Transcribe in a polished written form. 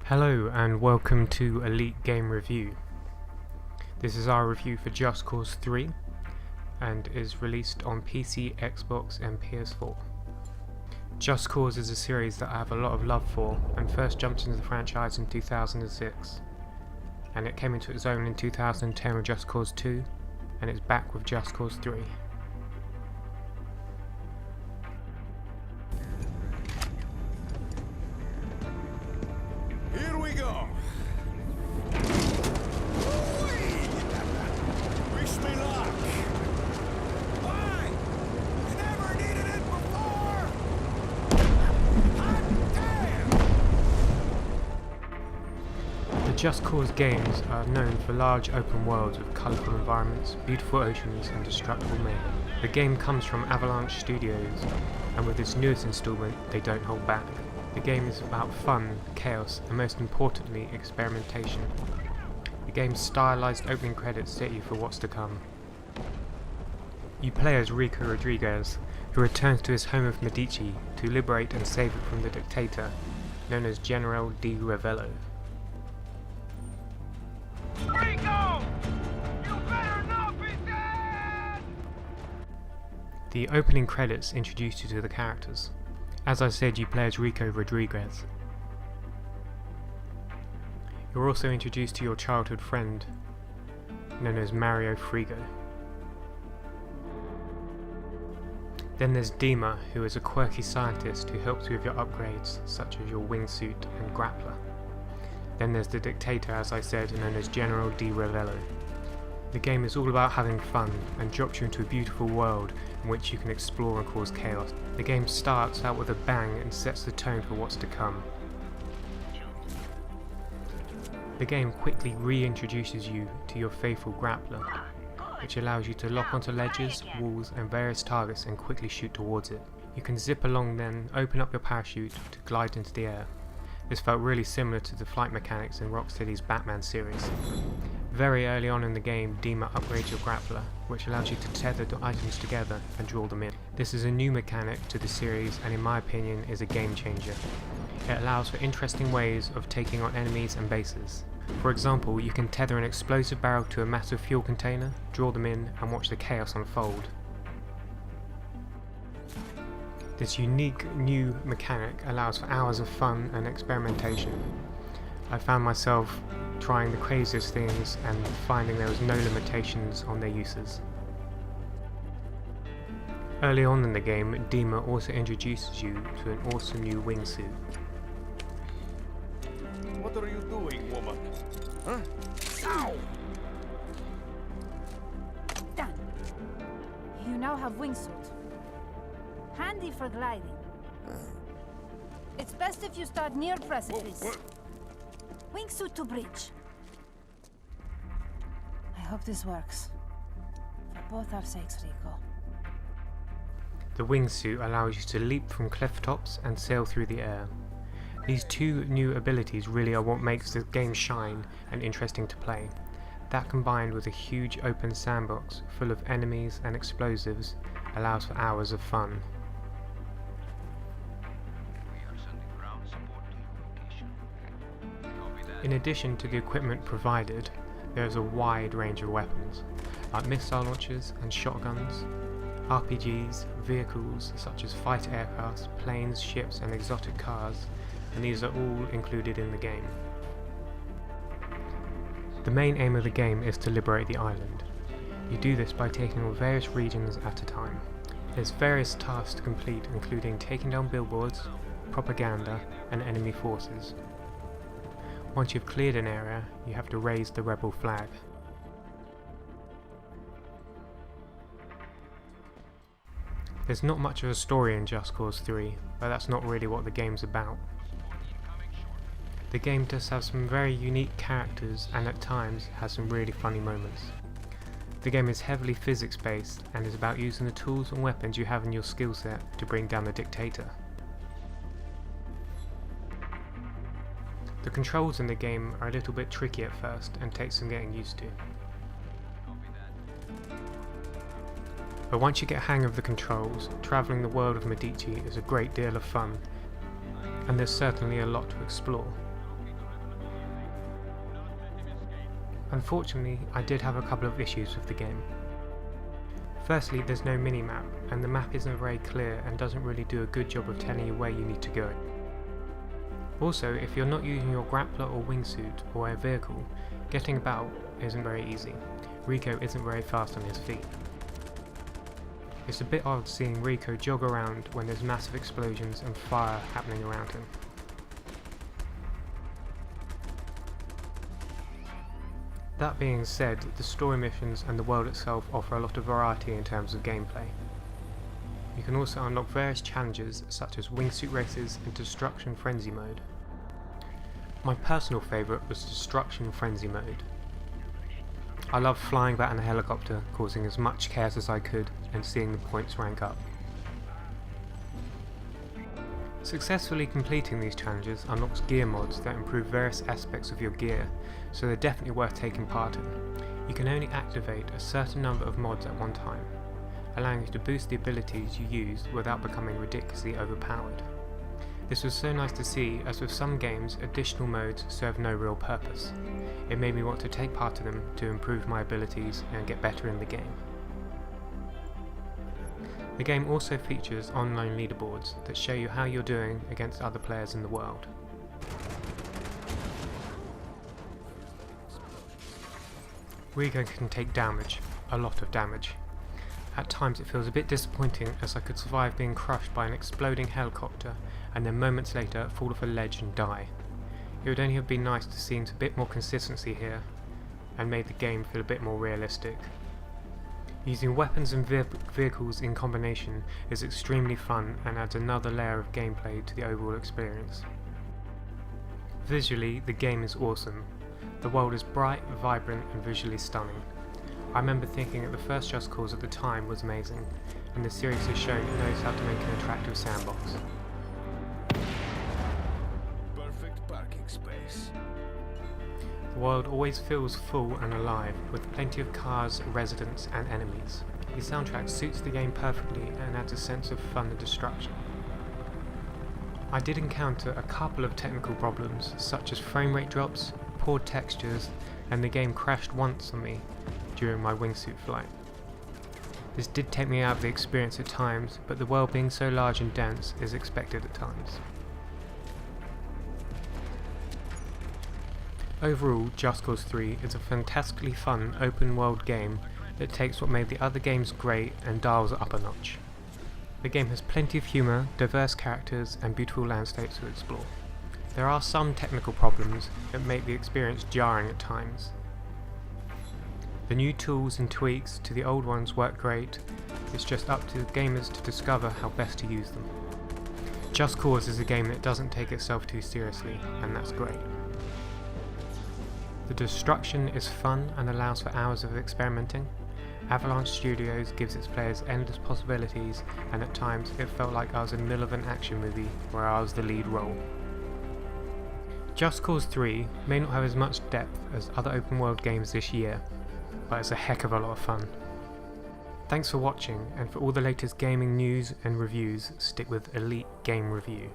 Hello and welcome to Elite Game Review. This is our review for Just Cause 3 and is released on PC, Xbox and PS4. Just Cause is a series that I have a lot of love for and first jumped into the franchise in 2006, and it came into its own in 2010 with Just Cause 2 and it's back with Just Cause 3. Here we go. Wish me luck. Why? You never needed it before. Hot damn! The Just Cause games are known for large open worlds with colourful environments, beautiful oceans and destructible mayhem. The game comes from Avalanche Studios, and with its newest installment, they don't hold back. The game is about fun, chaos, and most importantly, experimentation. The game's stylized opening credits set you for what's to come. You play as Rico Rodriguez, who returns to his home of Medici to liberate and save it from the dictator, known as General Di Ravello. Rico! You better not be dead! The opening credits introduce you to the characters. As I said, you play as Rico Rodriguez. You're also introduced to your childhood friend, known as Mario Frigo. Then there's Dima, who is a quirky scientist who helps you with your upgrades, such as your wingsuit and grappler. Then there's the dictator, as I said, known as General Di Ravello. The game is all about having fun and drops you into a beautiful world in which you can explore and cause chaos. The game starts out with a bang and sets the tone for what's to come. The game quickly reintroduces you to your faithful grappler, which allows you to lock onto ledges, walls and various targets and quickly shoot towards it. You can zip along, then open up your parachute to glide into the air. This felt really similar to the flight mechanics in Rocksteady's Batman series. Very early on in the game, Dima upgrades your grappler, which allows you to tether the items together and draw them in. This is a new mechanic to the series and in my opinion is a game changer. It allows for interesting ways of taking on enemies and bases. For example, you can tether an explosive barrel to a massive fuel container, draw them in and watch the chaos unfold. This unique new mechanic allows for hours of fun and experimentation. I found myself trying the craziest things and finding there was no limitations on their uses. Early on in the game, Dima also introduces you to an awesome new wingsuit. What are you doing, woman? Huh? Ow! Done. You now have wingsuit. Handy for gliding. It's best if you start near precipice. Wingsuit to bridge. I hope this works. For both our sakes, Rico. The wingsuit allows you to leap from cliff tops and sail through the air. These two new abilities really are what makes the game shine and interesting to play. That combined with a huge open sandbox full of enemies and explosives allows for hours of fun. In addition to the equipment provided, there is a wide range of weapons, like missile launchers and shotguns, RPGs, vehicles such as fighter aircraft, planes, ships and exotic cars, and these are all included in the game. The main aim of the game is to liberate the island. You do this by taking on various regions at a time. There's various tasks to complete, including taking down billboards, propaganda and enemy forces. Once you've cleared an area, you have to raise the rebel flag. There's not much of a story in Just Cause 3, but that's not really what the game's about. The game does have some very unique characters and at times has some really funny moments. The game is heavily physics based and is about using the tools and weapons you have in your skill set to bring down the dictator. The controls in the game are a little bit tricky at first and take some getting used to. But once you get a hang of the controls, travelling the world of Medici is a great deal of fun, and there's certainly a lot to explore. Unfortunately, I did have a couple of issues with the game. Firstly, there's no mini-map, and the map isn't very clear and doesn't really do a good job of telling you where you need to go. Also, if you're not using your grappler or wingsuit or a vehicle, getting about isn't very easy. Rico isn't very fast on his feet. It's a bit odd seeing Rico jog around when there's massive explosions and fire happening around him. That being said, the story missions and the world itself offer a lot of variety in terms of gameplay. You can also unlock various challenges such as wingsuit races and Destruction Frenzy mode. My personal favourite was Destruction Frenzy mode. I loved flying about in a helicopter, causing as much chaos as I could and seeing the points rank up. Successfully completing these challenges unlocks gear mods that improve various aspects of your gear, so they're definitely worth taking part in. You can only activate a certain number of mods at one time, allowing you to boost the abilities you use without becoming ridiculously overpowered. This was so nice to see, as with some games, additional modes serve no real purpose. It made me want to take part in them to improve my abilities and get better in the game. The game also features online leaderboards that show you how you're doing against other players in the world. Rico can take damage, a lot of damage. At times it feels a bit disappointing as I could survive being crushed by an exploding helicopter and then moments later fall off a ledge and die. It would only have been nice to see a bit more consistency here and made the game feel a bit more realistic. Using weapons and vehicles in combination is extremely fun and adds another layer of gameplay to the overall experience. Visually, the game is awesome. The world is bright, vibrant and visually stunning. I remember thinking that the first Just Cause at the time was amazing, and the series has shown it knows how to make an attractive sandbox. Perfect parking space. The world always feels full and alive, with plenty of cars, residents and enemies. The soundtrack suits the game perfectly and adds a sense of fun and destruction. I did encounter a couple of technical problems, such as frame rate drops, poor textures, and the game crashed once on me during my wingsuit flight. This did take me out of the experience at times, but the world being so large and dense is expected at times. Overall, Just Cause 3 is a fantastically fun open world game that takes what made the other games great and dials it up a notch. The game has plenty of humour, diverse characters and beautiful landscapes to explore. There are some technical problems that make the experience jarring at times. The new tools and tweaks to the old ones work great, it's just up to gamers to discover how best to use them. Just Cause is a game that doesn't take itself too seriously, and that's great. The destruction is fun and allows for hours of experimenting. Avalanche Studios gives its players endless possibilities, and at times it felt like I was in the middle of an action movie where I was the lead role. Just Cause 3 may not have as much depth as other open world games this year, but it's a heck of a lot of fun. Thanks for watching, and for all the latest gaming news and reviews, stick with Elite Game Review.